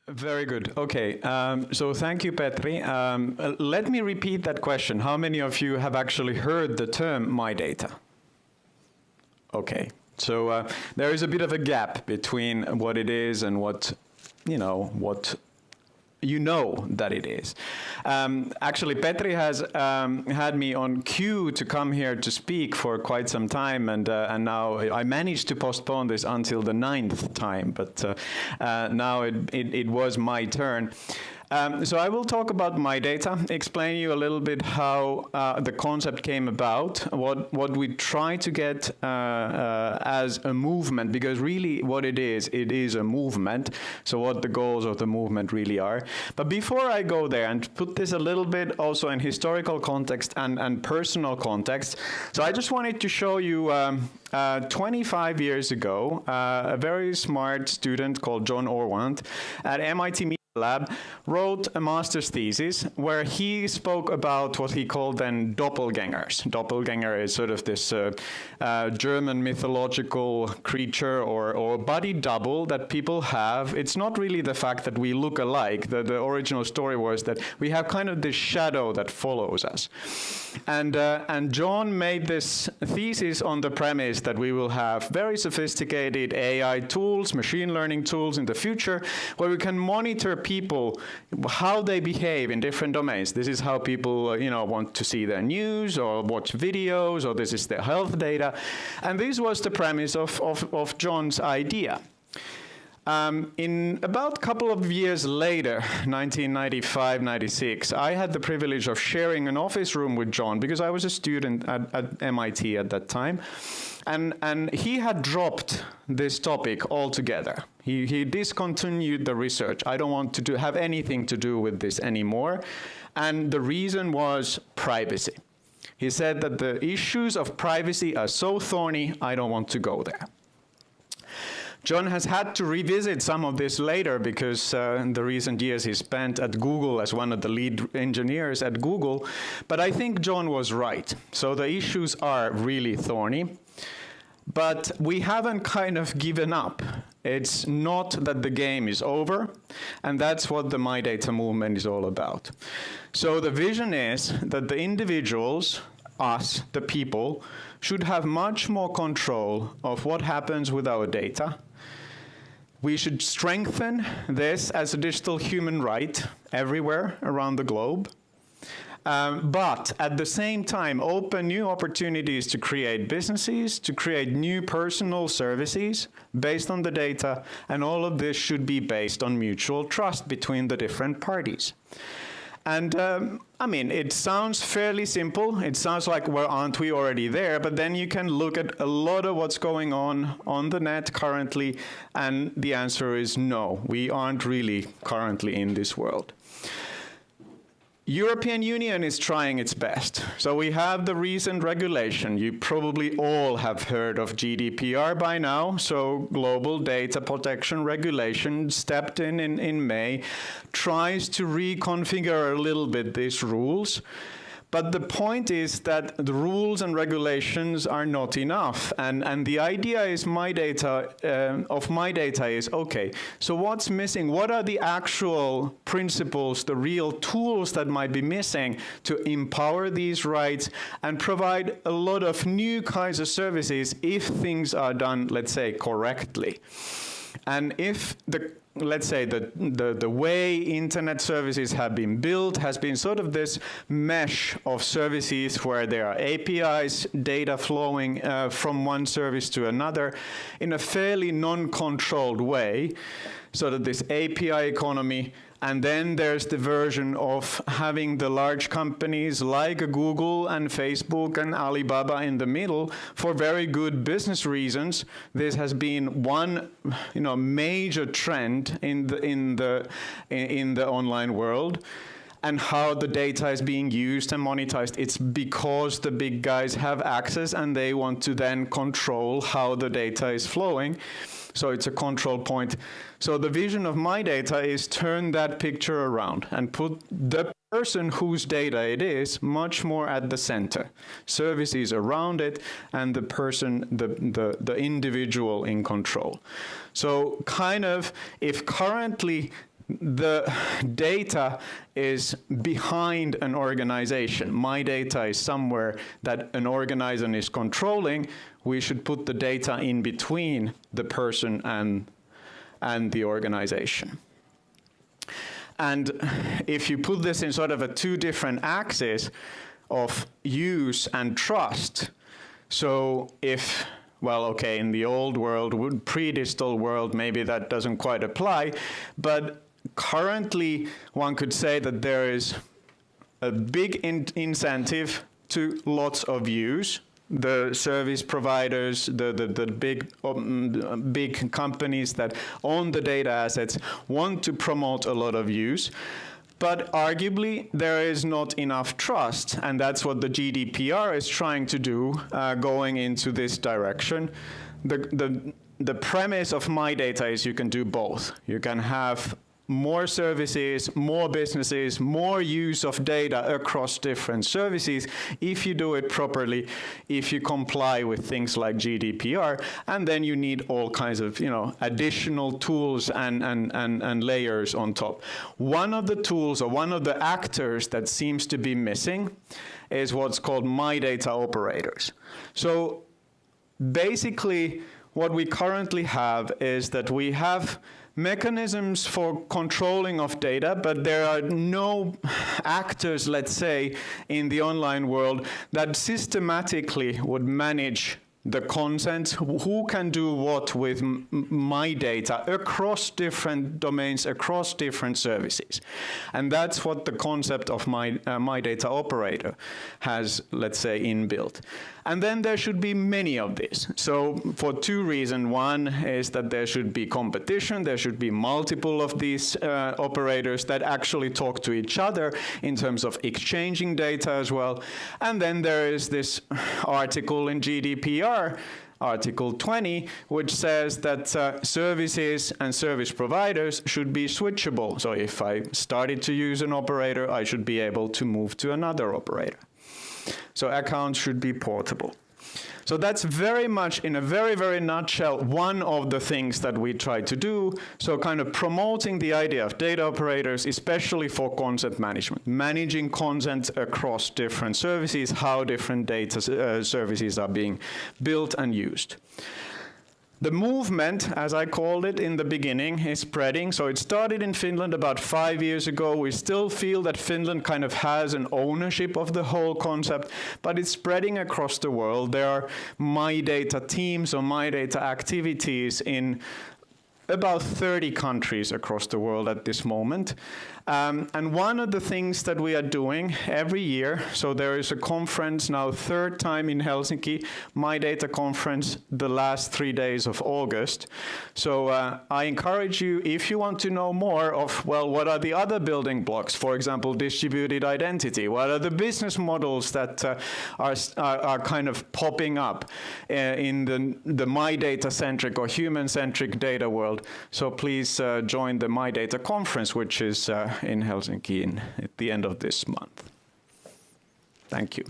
Very good. Okay, so thank you, Petri. Let me repeat that question. How many of you have actually heard the term My Data? Okay, so there is a bit of a gap between what it is and what you know that it is. Actually, Petri has had me on cue to come here to speak for quite some time, and now I managed to postpone this until the 9th time, but now it was my turn. So I will talk about My Data, explain you a little bit how the concept came about, what we try to get as a movement, because really what it is a movement, so what the goals of the movement really are. But before I go there, and put this a little bit also in historical context and personal context, so I just wanted to show you 25 years ago, a very smart student called John Orwant at MIT Lab wrote a master's thesis where he spoke about what he called then doppelgangers. Doppelganger is sort of this German mythological creature or body double that people have. It's not really the fact that we look alike. The original story was that we have kind of this shadow that follows us. And John made this thesis on the premise that we will have very sophisticated AI tools, machine learning tools in the future, where we can monitor people, how they behave in different domains. This is how people want to see their news or watch videos, or this is their health data. And this was the premise of John's idea. In about a couple of years later, 1995, 96, I had the privilege of sharing an office room with John because I was a student at MIT at that time. And he had dropped this topic altogether. He discontinued the research. I don't want to have anything to do with this anymore. And the reason was privacy. He said that the issues of privacy are so thorny, I don't want to go there. John has had to revisit some of this later because in the recent years he spent at Google as one of the lead engineers at Google. But I think John was right. So the issues are really thorny. But we haven't kind of given up. It's not that the game is over, and that's what the My Data movement is all about. So the vision is that the individuals, us, the people, should have much more control of what happens with our data. We should strengthen this as a digital human right everywhere around the globe. But at the same time, open new opportunities to create businesses, to create new personal services based on the data, and all of this should be based on mutual trust between the different parties. And I mean, it sounds fairly simple. It sounds like, well, aren't we already there? But then you can look at a lot of what's going on the net currently, and the answer is no, we aren't really currently in this world. European Union is trying its best. So we have the recent regulation. You probably all have heard of GDPR by now. So Global Data Protection Regulation stepped in May, tries to reconfigure a little bit these rules. But the point is that the rules and regulations are not enough. And the idea is My Data is, okay, so what's missing? What are the actual principles, the real tools that might be missing to empower these rights and provide a lot of new kinds of services if things are done, let's say, correctly? And if let's say the way internet services have been built has been sort of this mesh of services where there are APIs, data flowing from one service to another in a fairly non-controlled way, sort of this API economy. And then there's the version of having the large companies like Google and Facebook and Alibaba in the middle for very good business reasons. This has been one, major trend in the online world. And how the data is being used and monetized, it's because the big guys have access and they want to then control how the data is flowing. So it's a control point. So the vision of My Data is turn that picture around and put the person whose data it is much more at the center. Services around it and the person, the individual in control. So kind of, if currently the data is behind an organization. My data is somewhere that an organization is controlling. We should put the data in between the person and the organization. And if you put this in sort of a two different axes of use and trust, so if, well, okay, in the old world, pre-digital world, maybe that doesn't quite apply, but currently one could say that there is a big incentive to lots of use. The service providers, the big companies that own the data assets want to promote a lot of use, but arguably there is not enough trust, and that's what the GDPR is trying to do, going into this direction. The premise of my data is you can do both. You can have more services, more businesses, more use of data across different services if you do it properly, if you comply with things like GDPR, and then you need all kinds of additional tools and layers on top. One of the tools or one of the actors that seems to be missing is what's called my data operators. So basically what we currently have is that we have mechanisms for controlling of data, but there are no actors, let's say, in the online world that systematically would manage the consent, who can do what with my data across different domains, across different services. And that's what the concept of my data operator has, let's say, inbuilt. And then there should be many of these. So for two reasons. One is that there should be competition. There should be multiple of these operators that actually talk to each other in terms of exchanging data as well. And then there is this article in GDPR, Article 20, which says that services and service providers should be switchable. So if I started to use an operator, I should be able to move to another operator. So accounts should be portable. So that's very much, in a very, very nutshell, one of the things that we try to do. So kind of promoting the idea of data operators, especially for consent management, managing consent across different services, how different data services are being built and used. The movement, as I called it in the beginning, is spreading. So it started in Finland about 5 years ago. We still feel that Finland kind of has an ownership of the whole concept, but it's spreading across the world. There are my data teams or my data activities in about 30 countries across the world at this moment. And one of the things that we are doing every year, so there is a conference now, third time in Helsinki, My Data Conference, the last 3 days of August. So I encourage you, if you want to know more of, well, what are the other building blocks? For example, distributed identity. What are the business models that are kind of popping up in the My Data-centric or human-centric data world? So please join the My Data Conference, which is in Helsinki at the end of this month. Thank you.